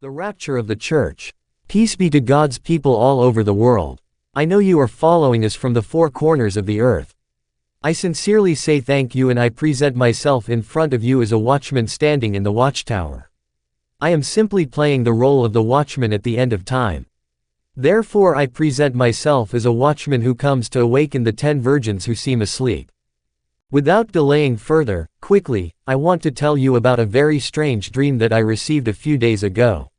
The rapture of the church. Peace be to God's people all over the world. I know you are following us from the four corners of the earth. I sincerely say thank you, and I present myself in front of you as a watchman standing in the watchtower. I am simply playing the role of the watchman at the end of time. Therefore I present myself as a watchman who comes to awaken the 10 virgins who seem asleep. Without delaying further, quickly, I want to tell you about a very strange dream that I received a few days ago.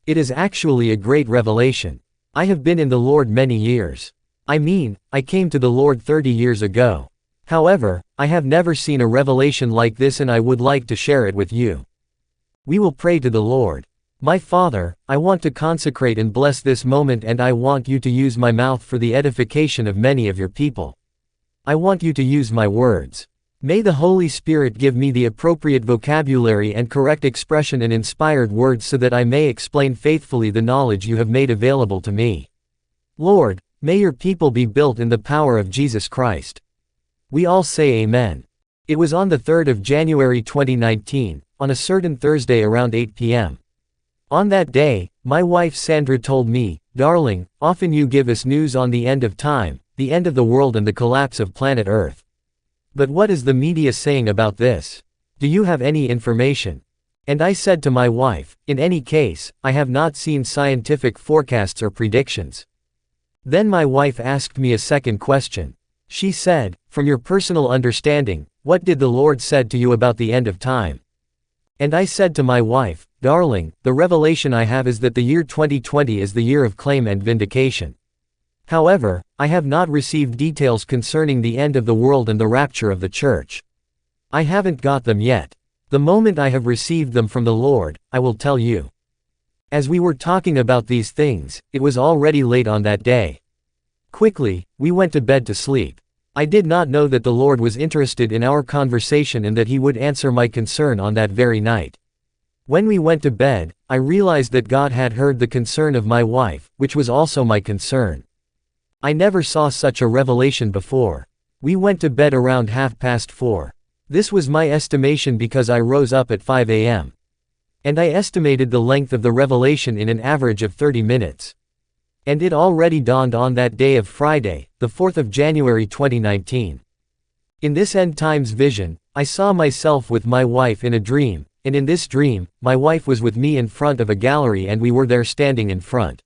It is actually a great revelation. I have been in the Lord many years. I came to the Lord 30 years ago. However, I have never seen a revelation like this, and I would like to share it with you. We will pray to the Lord. My Father, I want to consecrate and bless this moment, and I want you to use my mouth for the edification of many of your people. I want you to use my words. May the Holy Spirit give me the appropriate vocabulary and correct expression and inspired words so that I may explain faithfully the knowledge you have made available to me. Lord, may your people be built in the power of Jesus Christ. We all say Amen. It was on the 3rd of January 2019, on a certain Thursday around 8 p.m. On that day, my wife Sandra told me, "Darling, often you give us news on the end of time, the end of the world and the collapse of planet Earth. But what is the media saying about this? Do you have any information?" And I said to my wife, "In any case, I have not seen scientific forecasts or predictions." Then my wife asked me a second question. She said, "From your personal understanding, what did the Lord said to you about the end of time?" And I said to my wife, "Darling, the revelation I have is that the year 2020 is the year of claim and vindication. However, I have not received details concerning the end of the world and the rapture of the church. I haven't got them yet. The moment I have received them from the Lord, I will tell you." As we were talking about these things, it was already late on that day. Quickly, we went to bed to sleep. I did not know that the Lord was interested in our conversation and that He would answer my concern on that very night. When we went to bed, I realized that God had heard the concern of my wife, which was also my concern. I never saw such a revelation before. We went to bed around 4:30. This was my estimation because I rose up at 5 a.m. And I estimated the length of the revelation in an average of 30 minutes. And it already dawned on that day of Friday, the 4th of January 2019. In this end times vision, I saw myself with my wife in a dream, and in this dream, my wife was with me in front of a gallery and we were there standing in front.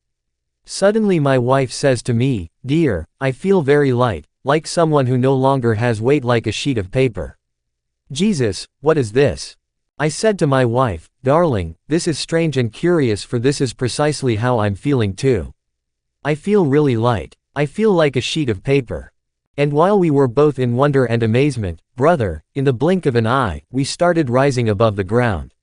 Suddenly my wife says to me, "Dear, I feel very light, like someone who no longer has weight, like a sheet of paper." Jesus, what is this? I said to my wife, "Darling, this is strange and curious, for this is precisely how I'm feeling too. I feel really light. I feel like a sheet of paper." And while we were both in wonder and amazement, brother, in the blink of an eye, we started rising above the ground.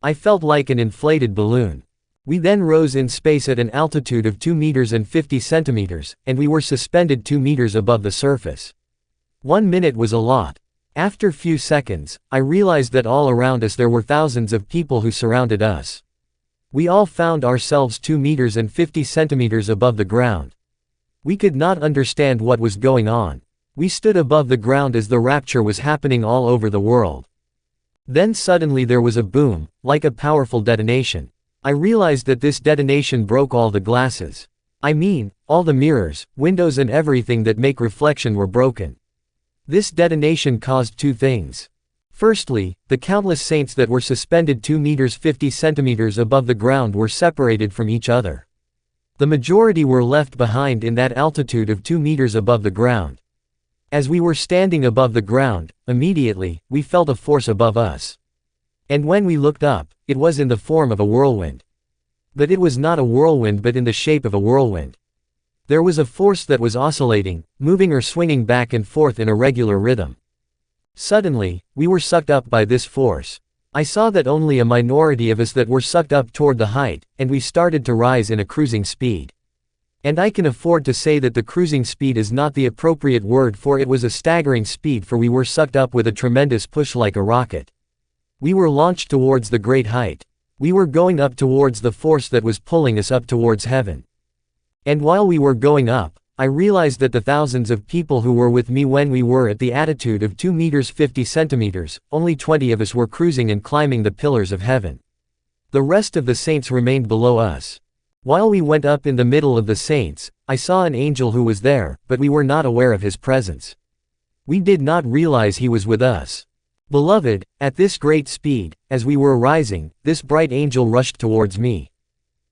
I felt like an inflated balloon. We then rose in space at an altitude of 2 meters and 50 centimeters, and we were suspended 2 meters above the surface. 1 minute was a lot. After few seconds, I realized that all around us there were thousands of people who surrounded us. We all found ourselves 2 meters and 50 centimeters above the ground. We could not understand what was going on. We stood above the ground as the rapture was happening all over the world. Then suddenly there was a boom, like a powerful detonation. I realized that this detonation broke all the glasses. All the mirrors, windows and everything that make reflection were broken. This detonation caused two things. Firstly, the countless saints that were suspended 2 meters 50 centimeters above the ground were separated from each other. The majority were left behind in that altitude of 2 meters above the ground. As we were standing above the ground, immediately, we felt a force above us. And when we looked up, it was in the form of a whirlwind. But it was not a whirlwind, but in the shape of a whirlwind. There was a force that was oscillating, moving or swinging back and forth in a regular rhythm. Suddenly, we were sucked up by this force. I saw that only a minority of us that were sucked up toward the height, and we started to rise in a cruising speed. And I can afford to say that the cruising speed is not the appropriate word, for it was a staggering speed, for we were sucked up with a tremendous push like a rocket. We were launched towards the great height. We were going up towards the force that was pulling us up towards heaven. And while we were going up, I realized that the thousands of people who were with me when we were at the altitude of 2 meters 50 centimeters, only 20 of us were cruising and climbing the pillars of heaven. The rest of the saints remained below us. While we went up in the middle of the saints, I saw an angel who was there, but we were not aware of his presence. We did not realize he was with us. Beloved, at this great speed, as we were rising, this bright angel rushed towards me.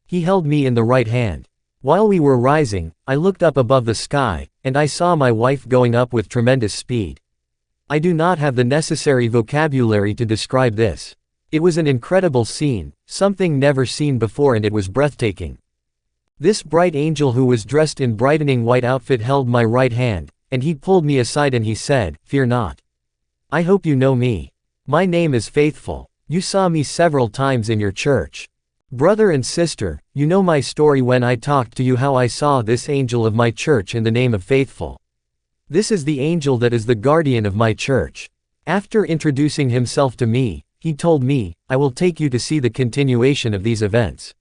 He held me in the right hand. While we were rising, I looked up above the sky, and I saw my wife going up with tremendous speed. I do not have the necessary vocabulary to describe this. It was an incredible scene, something never seen before, and it was breathtaking. This bright angel who was dressed in brightening white outfit held my right hand, and he pulled me aside and he said, "Fear not. I hope you know me. My name is Faithful. You saw me several times in your church. Brother and sister, you know my story when I talked to you how I saw this angel of my church in the name of Faithful. This is the angel that is the guardian of my church." After introducing himself to me, he told me, "I will take you to see the continuation of these events.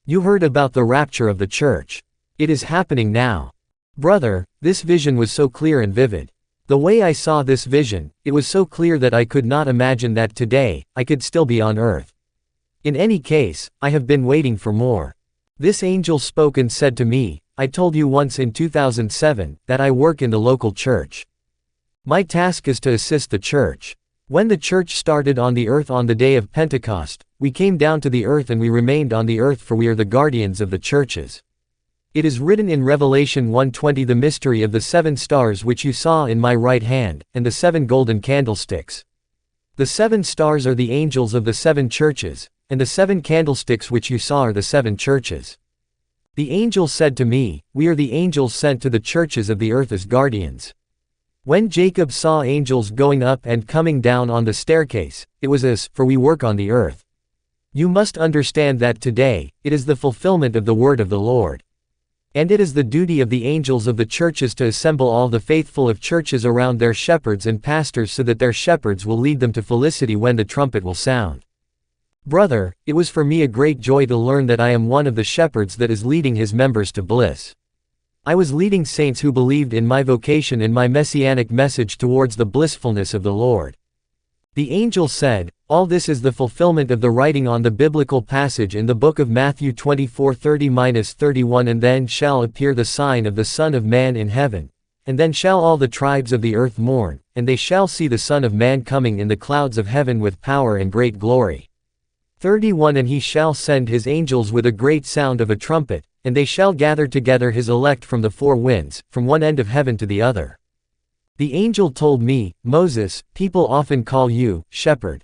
You heard about the rapture of the church. It is happening now." Brother, this vision was so clear and vivid. The way I saw this vision, it was so clear that I could not imagine that today, I could still be on earth. In any case, I have been waiting for more. This angel spoke and said to me, "I told you once in 2007, that I work in the local church. My task is to assist the church. When the church started on the earth on the day of Pentecost, we came down to the earth and we remained on the earth, for we are the guardians of the churches. It is written in Revelation 1:20, the mystery of the 7 stars which you saw in my right hand, and the 7 golden candlesticks. The 7 stars are the angels of the 7 churches, and the 7 candlesticks which you saw are the 7 churches." The angel said to me, "We are the angels sent to the churches of the earth as guardians." When Jacob saw angels going up and coming down on the staircase, it was as, for we work on the earth. You must understand that today, it is the fulfillment of the word of the Lord. And it is the duty of the angels of the churches to assemble all the faithful of churches around their shepherds and pastors, so that their shepherds will lead them to felicity when the trumpet will sound. Brother, it was for me a great joy to learn that I am one of the shepherds that is leading his members to bliss. I was leading saints who believed in my vocation and my messianic message towards the blissfulness of the Lord. The angel said, "All this is the fulfillment of the writing on the biblical passage in the book of Matthew 24:30-31, and then shall appear the sign of the Son of Man in heaven, and then shall all the tribes of the earth mourn, and they shall see the Son of Man coming in the clouds of heaven with power and great glory. 31 And he shall send his angels with a great sound of a trumpet, and they shall gather together his elect from the 4 winds, from one end of heaven to the other." The angel told me, "Moses, people often call you, shepherd.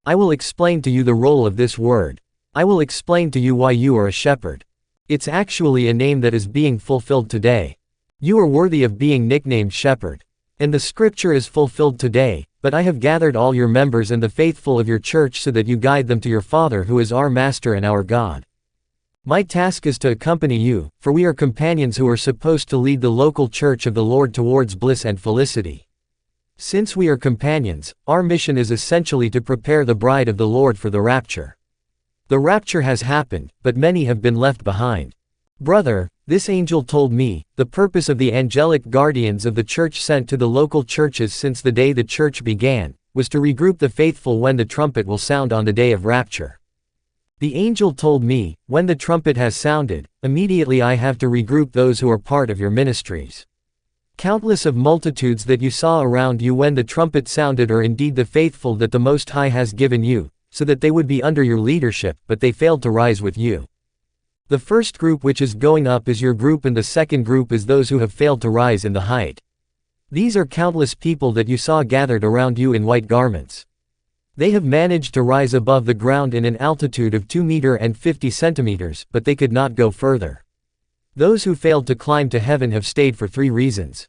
I will explain to you the role of this word. I will explain to you why you are a shepherd. It's actually a name that is being fulfilled today. You are worthy of being nicknamed shepherd. And the scripture is fulfilled today, but I have gathered all your members and the faithful of your church so that you guide them to your Father who is our Master and our God. My task is to accompany you, for we are companions who are supposed to lead the local church of the Lord towards bliss and felicity. Since we are companions, our mission is essentially to prepare the bride of the Lord for the rapture. The rapture has happened, but many have been left behind. Brother, this angel told me, the purpose of the angelic guardians of the church sent to the local churches since the day the church began, was to regroup the faithful when the trumpet will sound on the day of rapture. The angel told me, when the trumpet has sounded, immediately I have to regroup those who are part of your ministries. Countless of multitudes that you saw around you when the trumpet sounded are indeed the faithful that the Most High has given you, so that they would be under your leadership, but they failed to rise with you. The first group which is going up is your group, and the second group is those who have failed to rise in the height. These are countless people that you saw gathered around you in white garments. They have managed to rise above the ground in an altitude of 2 meters and 50 centimeters, but they could not go further. Those who failed to climb to heaven have stayed for 3 reasons.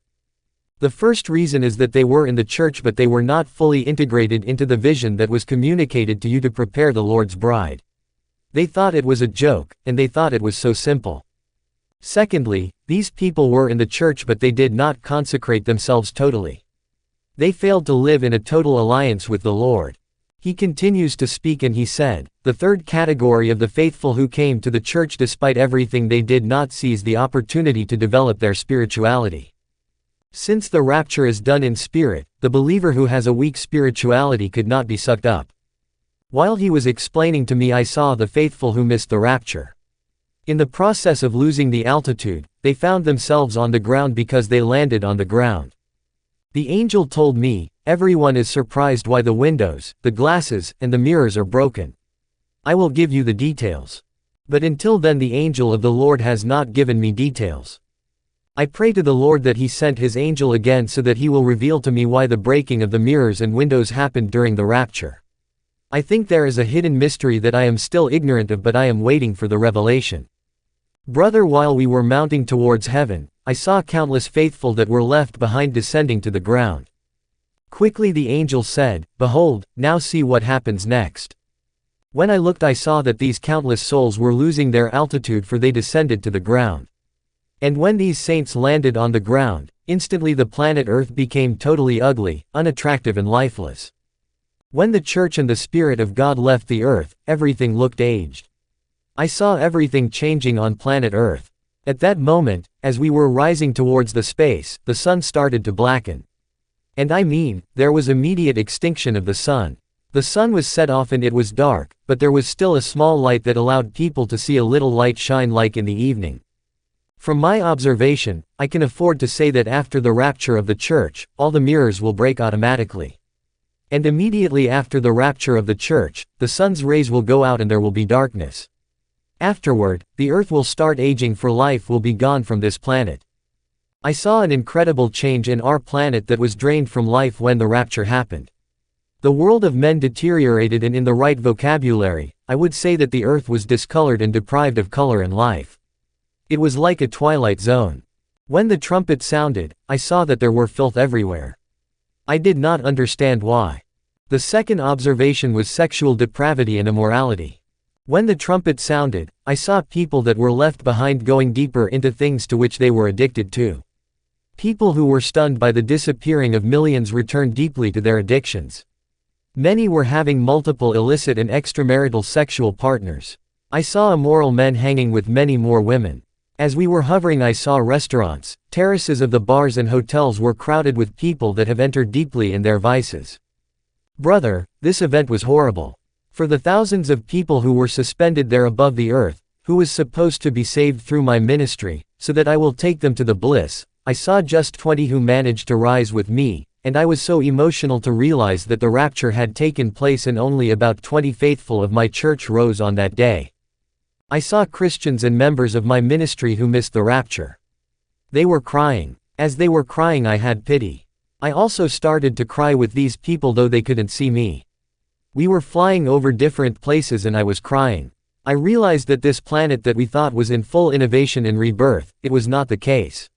The first reason is that they were in the church but they were not fully integrated into the vision that was communicated to you to prepare the Lord's bride. They thought it was a joke, and they thought it was so simple. Secondly, these people were in the church but they did not consecrate themselves totally. They failed to live in a total alliance with the Lord. He continues to speak and he said, the third category of the faithful who came to the church despite everything they did not seize the opportunity to develop their spirituality. Since the rapture is done in spirit, the believer who has a weak spirituality could not be sucked up. While he was explaining to me, I saw the faithful who missed the rapture. In the process of losing the altitude, they found themselves on the ground because they landed on the ground. The angel told me, everyone is surprised why the windows, the glasses, and the mirrors are broken. I will give you the details. But until then the angel of the Lord has not given me details. I pray to the Lord that he sent his angel again so that he will reveal to me why the breaking of the mirrors and windows happened during the rapture. I think there is a hidden mystery that I am still ignorant of, but I am waiting for the revelation. Brother, while we were mounting towards heaven, I saw countless faithful that were left behind descending to the ground. Quickly the angel said, "Behold, now see what happens next." When I looked, I saw that these countless souls were losing their altitude, for they descended to the ground. And when these saints landed on the ground, instantly the planet Earth became totally ugly, unattractive and lifeless. When the church and the Spirit of God left the earth, everything looked aged. I saw everything changing on planet Earth. At that moment, as we were rising towards the space, the sun started to blacken. And I mean, there was immediate extinction of the sun. The sun was set off and it was dark, but there was still a small light that allowed people to see a little light shine like in the evening. From my observation, I can afford to say that after the rapture of the church, all the mirrors will break automatically. And immediately after the rapture of the church, the sun's rays will go out and there will be darkness. Afterward, the earth will start aging, for life will be gone from this planet. I saw an incredible change in our planet that was drained from life when the rapture happened. The world of men deteriorated, and in the right vocabulary, I would say that the earth was discolored and deprived of color and life. It was like a twilight zone. When the trumpet sounded, I saw that there were filth everywhere. I did not understand why. The second observation was sexual depravity and immorality. When the trumpet sounded, I saw people that were left behind going deeper into things to which they were addicted to. People who were stunned by the disappearing of millions returned deeply to their addictions. Many were having multiple illicit and extramarital sexual partners. I saw immoral men hanging with many more women. As we were hovering, I saw restaurants, terraces of the bars and hotels were crowded with people that have entered deeply in their vices. Brother, this event was horrible. For the thousands of people who were suspended there above the earth, who was supposed to be saved through my ministry, so that I will take them to the bliss, I saw just 20 who managed to rise with me, and I was so emotional to realize that the rapture had taken place and only about 20 faithful of my church rose on that day. I saw Christians and members of my ministry who missed the rapture. They were crying. As they were crying, I had pity. I also started to cry with these people, though they couldn't see me. We were flying over different places and I was crying. I realized that this planet that we thought was in full innovation and rebirth, it was not the case.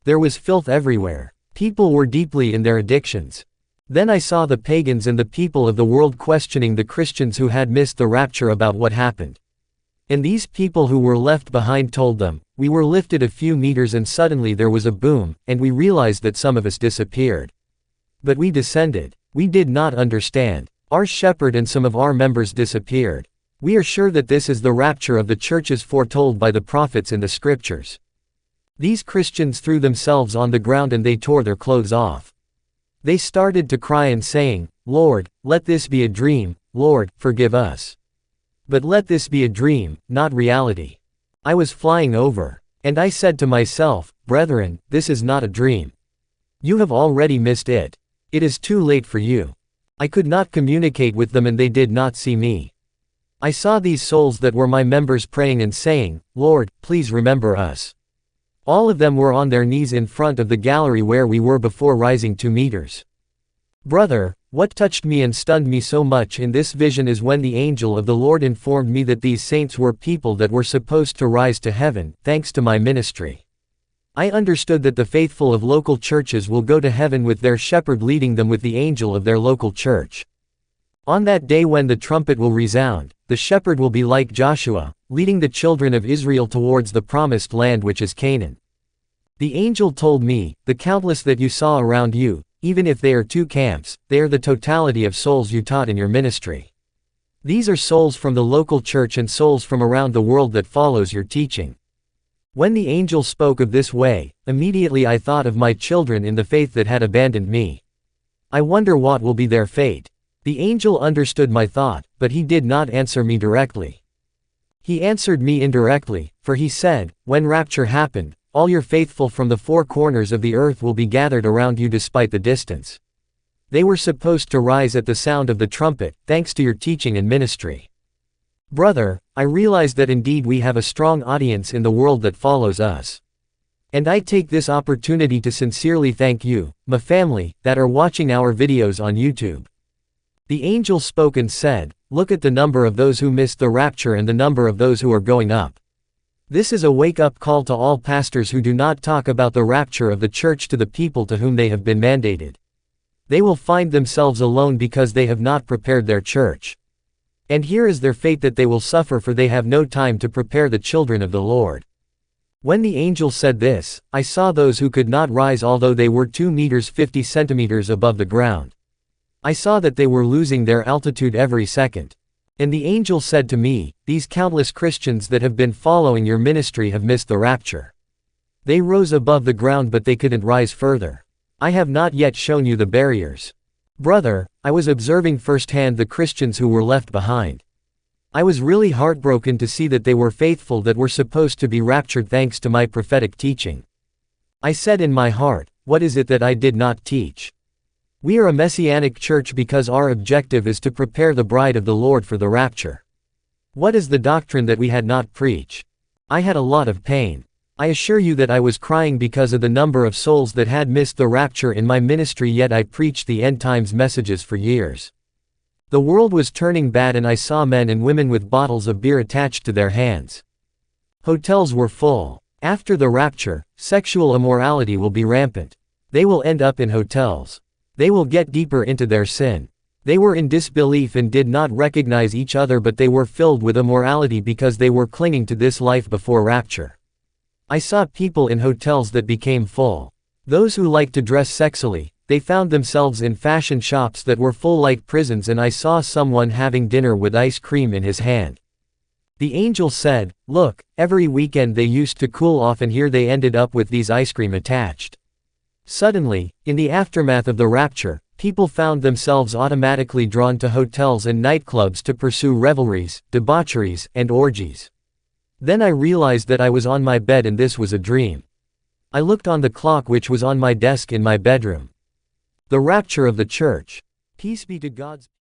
There was filth everywhere. People were deeply in their addictions. Then I saw the pagans and the people of the world questioning the Christians who had missed the rapture about what happened. And these people who were left behind told them, "We were lifted a few meters and suddenly there was a boom, and we realized that some of us disappeared. But we descended. We did not understand. Our shepherd and some of our members disappeared. We are sure that this is the rapture of the churches foretold by the prophets in the scriptures." These Christians threw themselves on the ground and they tore their clothes off. They started to cry and saying, "Lord, let this be a dream, Lord, forgive us. But let this be a dream, not reality." I was flying over. And I said to myself, "Brethren, this is not a dream. You have already missed it. It is too late for you." I could not communicate with them and they did not see me. I saw these souls that were my members praying and saying, "Lord, please remember us." All of them were on their knees in front of the gallery where we were before rising 2 meters. Brother, what touched me and stunned me so much in this vision is when the angel of the Lord informed me that these saints were people that were supposed to rise to heaven, thanks to my ministry. I understood that the faithful of local churches will go to heaven with their shepherd leading them with the angel of their local church. On that day when the trumpet will resound, the shepherd will be like Joshua, leading the children of Israel towards the promised land, which is Canaan. The angel told me, "The countless that you saw around you, even if they are 2 camps, they are the totality of souls you taught in your ministry. These are souls from the local church and souls from around the world that follows your teaching." When the angel spoke of this way, immediately I thought of my children in the faith that had abandoned me. I wonder what will be their fate. The angel understood my thought, but he did not answer me directly. He answered me indirectly, for he said, "When rapture happened, all your faithful from the four corners of the earth will be gathered around you despite the distance. They were supposed to rise at the sound of the trumpet, thanks to your teaching and ministry." Brother, I realize that indeed we have a strong audience in the world that follows us. And I take this opportunity to sincerely thank you, my family, that are watching our videos on YouTube. The angel spoke and said, "Look at the number of those who missed the rapture and the number of those who are going up." This is a wake-up call to all pastors who do not talk about the rapture of the church to the people to whom they have been mandated. They will find themselves alone because they have not prepared their church. And here is their fate that they will suffer, for they have no time to prepare the children of the Lord. When the angel said this, I saw those who could not rise although they were 2 meters 50 centimeters above the ground. I saw that they were losing their altitude every second. And the angel said to me, "These countless Christians that have been following your ministry have missed the rapture. They rose above the ground but they couldn't rise further. I have not yet shown you the barriers." Brother, I was observing firsthand the Christians who were left behind. I was really heartbroken to see that they were faithful that were supposed to be raptured thanks to my prophetic teaching. I said in my heart, what is it that I did not teach? We are a messianic church because our objective is to prepare the bride of the Lord for the rapture. What is the doctrine that we had not preached? I had a lot of pain. I assure you that I was crying because of the number of souls that had missed the rapture in my ministry, yet I preached the end times messages for years. The world was turning bad and I saw men and women with bottles of beer attached to their hands. Hotels were full. After the rapture, sexual immorality will be rampant. They will end up in hotels. They will get deeper into their sin. They were in disbelief and did not recognize each other, but they were filled with immorality because they were clinging to this life before rapture. I saw people in hotels that became full. Those who like to dress sexily, they found themselves in fashion shops that were full like prisons, and I saw someone having dinner with ice cream in his hand. The angel said, "Look, every weekend they used to cool off and here they ended up with these ice cream attached." Suddenly, in the aftermath of the rapture, people found themselves automatically drawn to hotels and nightclubs to pursue revelries, debaucheries, and orgies. Then I realized that I was on my bed and this was a dream. I looked on the clock which was on my desk in my bedroom. The rapture of the church. Peace be to God's